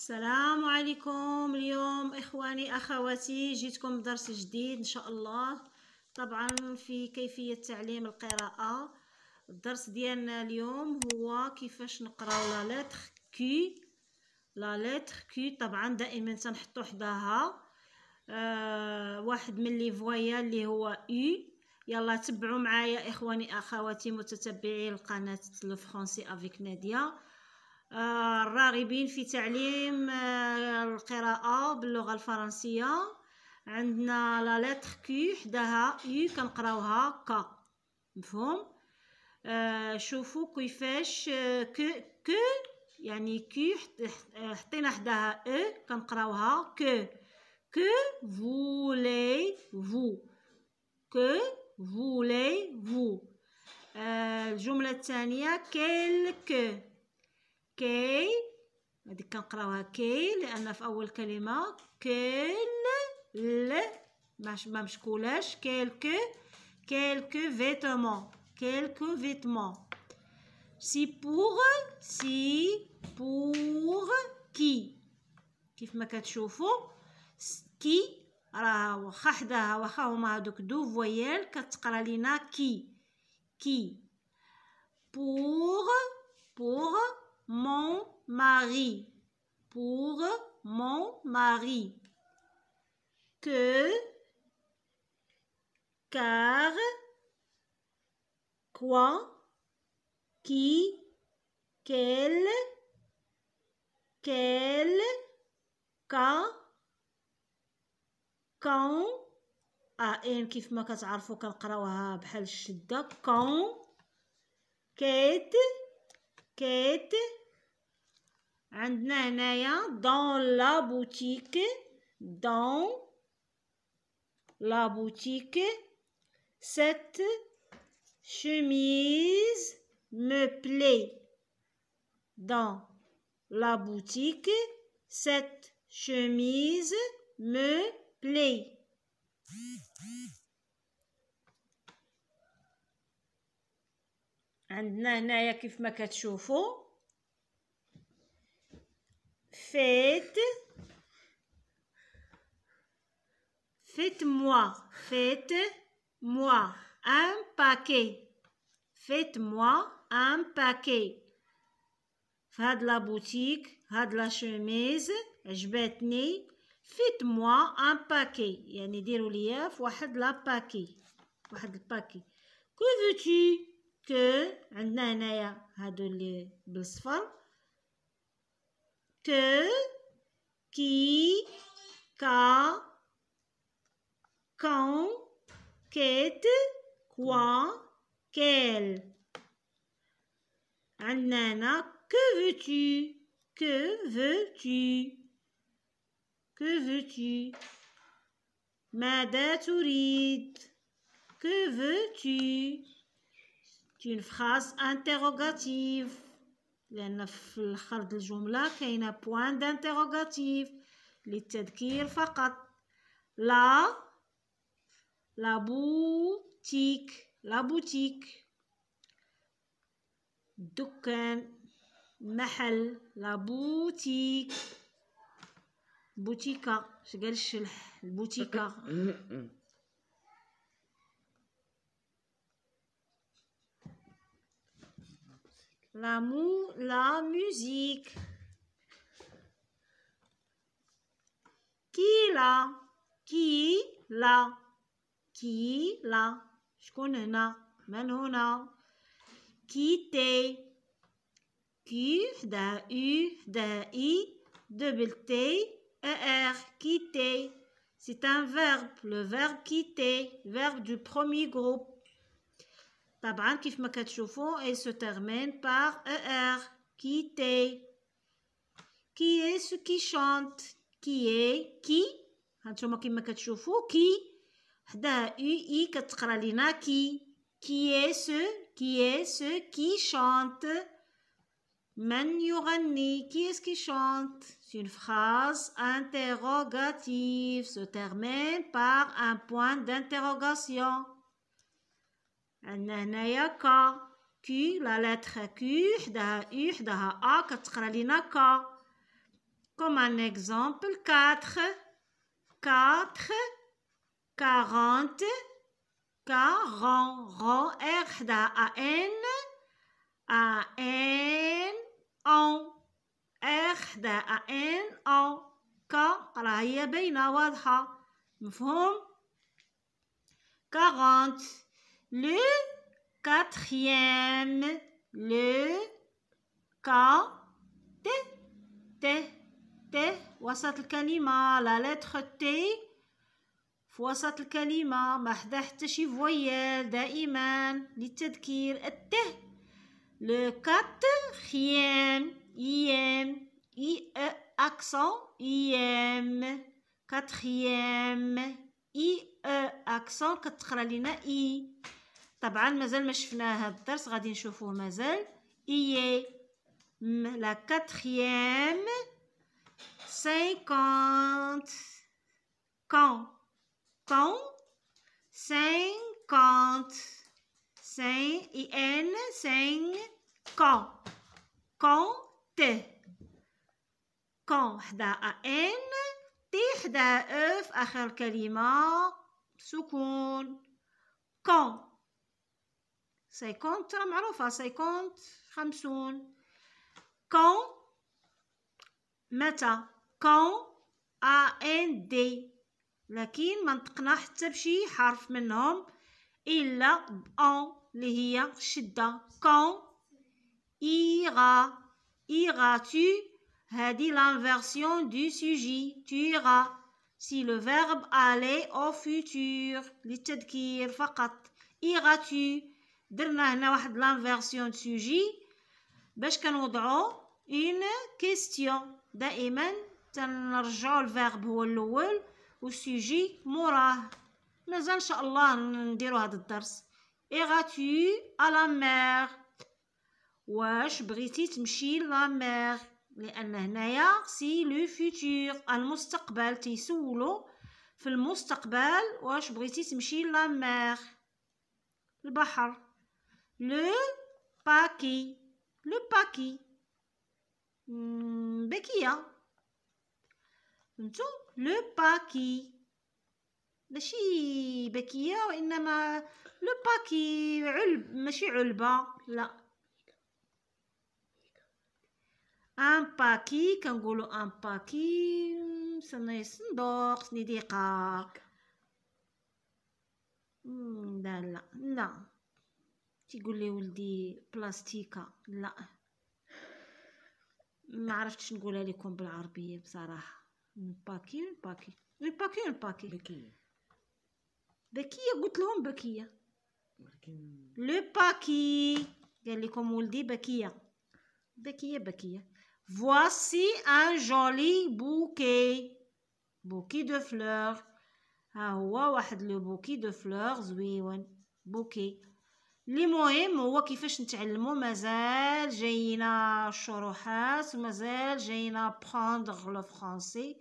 السلام عليكم. اليوم اخواني اخواتي جيتكم بدرس جديد ان شاء الله، طبعا في كيفية تعليم القراءة. الدرس ديالنا اليوم هو كيفاش نقراو لا لتر كي. لا لتر كي طبعا دائما تنحطو حداها واحد من لي فوايا اللي هو او. يلا تبعوا معايا اخواني اخواتي متتبعي القناة الفرنسي افيك نادية، الراغبين في تعليم القراءة باللغة الفرنسية. عندنا لا لتر كي حداها يو كنقراوها ك، مفهوم؟ شوفوا كيفاش كو يعني كي حطينا حداها او كنقراوها كو فولي فو، كو فولي فو. الجملة الثانية كيلكو، كي هذيك كنقراوها كي لان في اول كلمه كيل ل ما مشكولاش. كيلكو فيتمون، كيلكو فيتمون. سي بور كي. كيف ما كتشوفوا كي راه واخا حداها واخا هما هادوك دو فويال كتقرا لينا كي. pour mon mari, pour mon mari. Que, car, quoi, qui, quel, quelle, quand. ان كيف ما كتعرفوا كنقراوها بحال الشده كون. كيت. عندنا هنايا dans la boutique cette chemise me plaît. Dans la boutique cette chemise me plaît. عندنا هنايا كيف ما كتشوفوا faites-moi un paquet. Faites-moi un paquet. فهاد لا بوتيك هاد لا شوميز عجبتني. faites-moi un paquet يعني ديروا ليا في واحد لا باكي، واحد الباكي. que veux-tu que عندنا هنايا هادو اللي بالصفر que qui ka quand quête quoi quel. عندنا هنا que veux-tu que veux-tu. ماذا تريد que veux-tu. une phrase interrogative لأن في الخرد الجملة كاينة بوان d'interrogative للتذكير فقط. لا بوتيك دكان محل. لا بوتيك بوتيكا شقال الشلح البوتيكا. la musique. qui là شكون هنا من هنا. quitter كي حداها او حداها اي دبل تي er quitter. c'est un verbe, le verbe quitter, verbe du premier groupe. طبعا كيف ما كتشوفوا il se termine par er quitter. qui est ce qui chante. qui est qui هانتوما كيما كتشوفوا كي حداها او اي كتقرا لينا كي. qui est ce qui chante. من يغني qui est-ce qui chante. c'est une phrase interrogative se termine par un point d'interrogation. عندنا هنايا كا كي لا لتر كي حداها او حداها ا كتقرا لينا كا. comme un exemple 4 40 40 R حدا ان ان حدا ان ك راه هي باينه واضحه مفهوم 40 le quatrième le T وسط الكلمة لا لتر تي في وسط الكلمة ما حدا حتى شي فويال دائما للتذكير الت le quatrième اي accent quatrième accent كتقرا لينا اي طبعا مازال ما شفنا هذا الدرس غادي نشوفوه مازال اي la quatrième 50 quand 50 quand حدا ان تي حدا اف اخر الكلمة سكون quand 50 معروفة 50 quand متى quand and لكن ما نطقنا حتى بشي حرف منهم إلا بأن اللي هي الشدة quand iras-tu هذه l'inversion du sujet tu iras si le verbe aller au futur للتذكير فقط iras-tu درنا هنا واحد l'inversion du sujet باش كنوضعو une question دائما تنرجعو الفيرب هو الاول والسوجي موراه مازال ان شاء الله نديرو هذا الدرس iras-tu à la mer واش بغيتي تمشي لا مير لان هنايا سي لو فيتور المستقبل تيسولو في المستقبل واش بغيتي تمشي لا مير البحر لو باكي بكيه فهمتوا لو باكي ماشي بكيه وانما لو باكي علب ماشي علبه لا ان باكي كنقولوا ان باكي سني صندوق سني دقيقه لا تيقول لي ولدي بلاستيكه لا ما عرفتش نقولها لكم بالعربيه بصراحه باكي بكيه قلت لهم بكيه لو باكي قال لكم ولدي بكيه voici un joli bouquet de fleurs ها هو واحد لو بوكي دو فلور زويون بوكي اللي مهم هو كيفاش نتعلمو مازال جاينا الشروحات ومازال جاينا بروندر لو فرونسي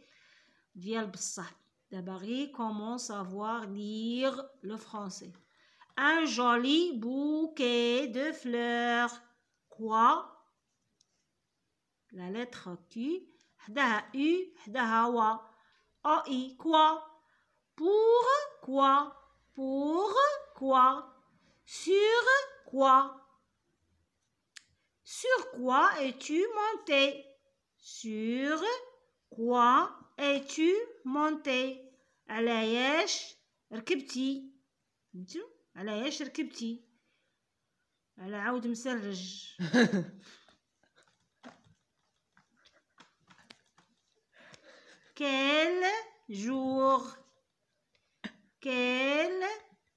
ديال بصح دابا غير كومون سافوار لير لو فرونسي un joli bouquet de fleurs quoi la lettre Q حداها U حداها و OI quoi pourquoi sur quoi es-tu monté sur quoi es-tu monté على ايش ركبتي انتو على ايش ركبتي على عود مسرج quel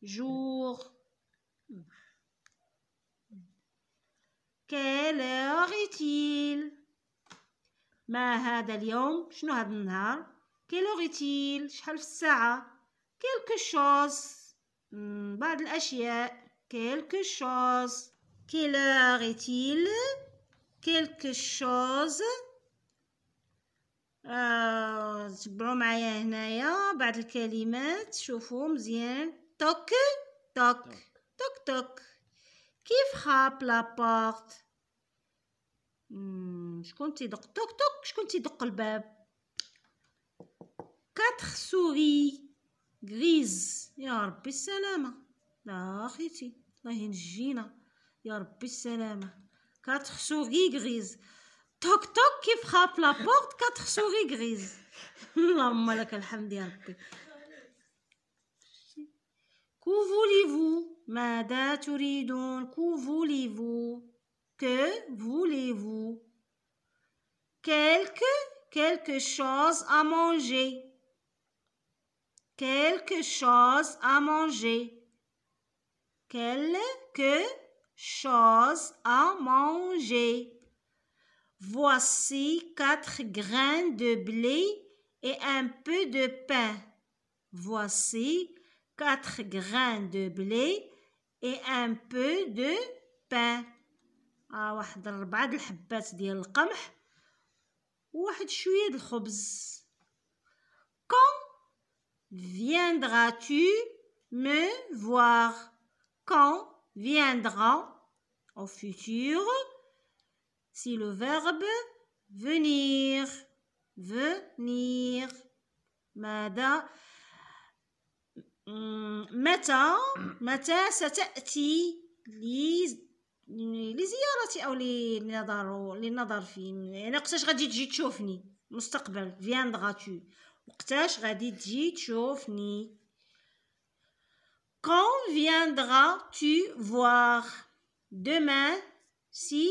jour quelle heure est-il ما هذا اليوم شنو هذا النهار quelle heure est-il شحال في الساعة quelque chose بعض الأشياء quelque chose quelle heure est-il quelque chose تبعوا معايا هنايا بعض الكلمات شوفوا مزيان توك توك توك توك كيف خاب لا بورت شكون تيدق توك توك؟ شكون تيدق الباب؟ 4 souris غريز. يا ربي السلامة. لا اخيتي الله ينجينا يا ربي السلامة. 4 souris غريز. توك توك كيف خاب لا بورت 4 souris غريز. اللهم لك الحمد يا ربي. كو فوليفو؟ ماذا تريدون؟ كو فوليفو؟ que voulez-vous? quelque chose à manger. Quelque chose à manger. Quelque chose à manger. Voici 4 grains de blé et un peu de pain. Voici 4 grains de blé et un peu de pain. واحد 4 الحبات ديال القمح وواحد شوية د الخبز. Quand viendras-tu me voir? Quand viendra au futur si le verbe venir. Venir. ماذا متى ستأتي لزيارتي أو للنظر فين؟ يعني وقتاش غادي تجي تشوفني؟ مستقبل viendras-tu. وقتاش غادي تجي تشوفني؟ Quand viendras-tu voir? Demain si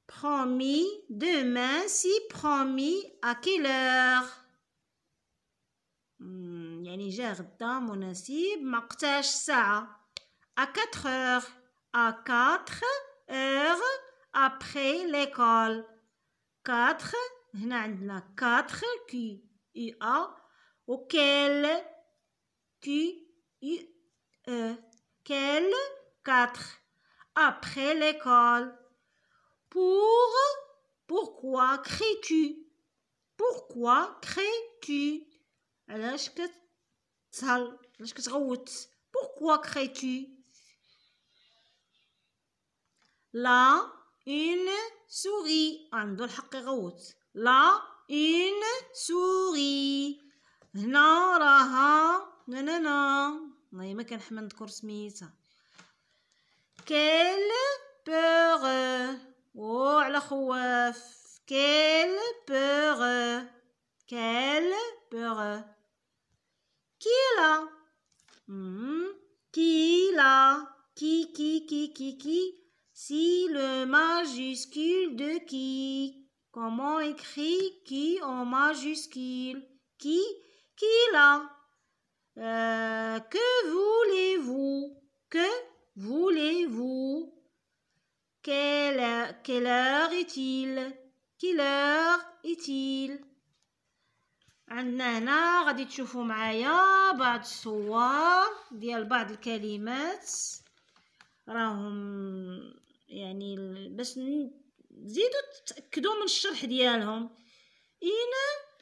promis. Demain si promis. À quelle heure؟ يعني جا غدا مناسب مقتاش الساعة. À 4 heures. À 4 heures après l'école. 4 هنا عندنا 4 Q U A وكل Q U E. Quel 4 après l'école. Pourquoi cries-tu? Pourquoi cries-tu? علاش كتسهل؟ علاش كتغوت؟ Pourquoi cries-tu? Là une souris. عنده الحق يغوت. Là une souris. هنا راها والله ما كنحمل نذكر سميتها. Quelle peur. على خواف. Quelle peur. Quelle peur. Qui est là? Qui là? Qui? Si le majuscule de qui? Comment écrit qui en majuscule? Qui là? Que voulez-vous? Que voulez-vous? Quelle heure est-il? Quelle heure est-il? عندنا هنا غادي تشوفوا معايا بعض الصور ديال بعض الكلمات راهم يعني باش نزيدوا تتاكدوا من الشرح ديالهم. ان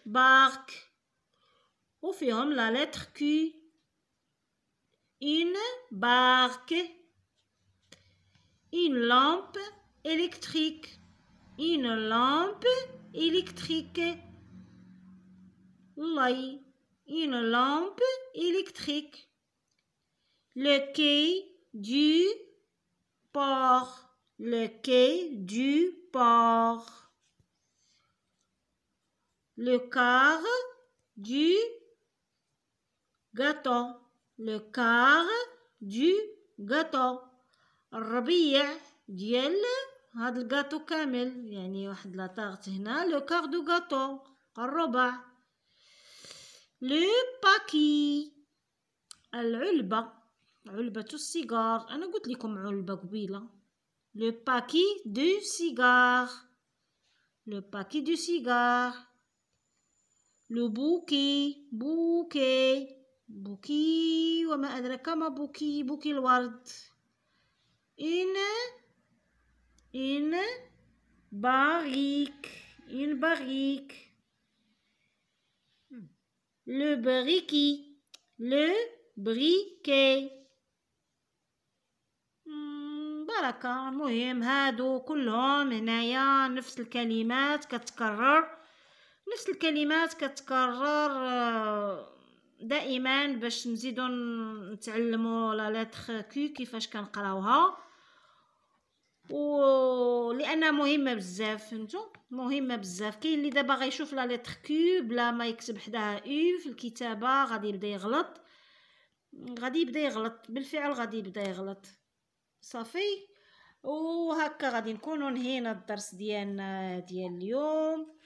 بارك وفيهم لا لتر كي. ان بارك. une lampe électrique. une lampe électrique. une lampe électrique. Le quai du port. Le quai du port. Le quart du gâteau. Le quart du gâteau. الربيع ديال هاد الكاطو كامل يعني واحد لا طاغت هنا. لو كار دو غاتو الربع. لو باكي العلبة. علبة السيجار. أنا قلت لكم علبة قبيلة. لو باكي دو سيجار. لو باكي دو سيجار. لو بوكي. بوكي وما أدراك ما بوكي. بوكي الورد. une barrique. une barrique. le briquet. le briquet. بركة. المهم هادو كلهم هنايا نفس الكلمات كتكرر، نفس الكلمات كتكرر دائما باش نزيدو نتعلمو لا لتر كيو كيفاش كنقراوها، لانها مهمه بزاف. فهمتوا؟ مهمه بزاف. كاين اللي دابا غيشوف لا لتر كيو بلا ما يكتب حداها او في الكتابه غادي يبدا يغلط، بالفعل غادي يبدا يغلط. صافي. وهكا غادي نكونوا نهينا الدرس ديالنا ديال اليوم،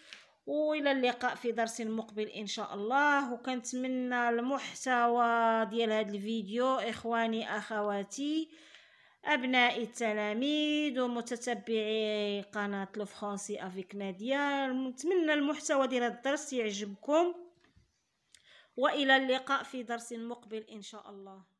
والى اللقاء في درس مقبل ان شاء الله. وكنتمنى المحتوى ديال هذا الفيديو اخواني اخواتي ابناء التلاميذ ومتتبعي قناه لو فرونسي افيك نادية، نتمنى المحتوى ديال هذا الدرس يعجبكم، والى اللقاء في درس مقبل ان شاء الله.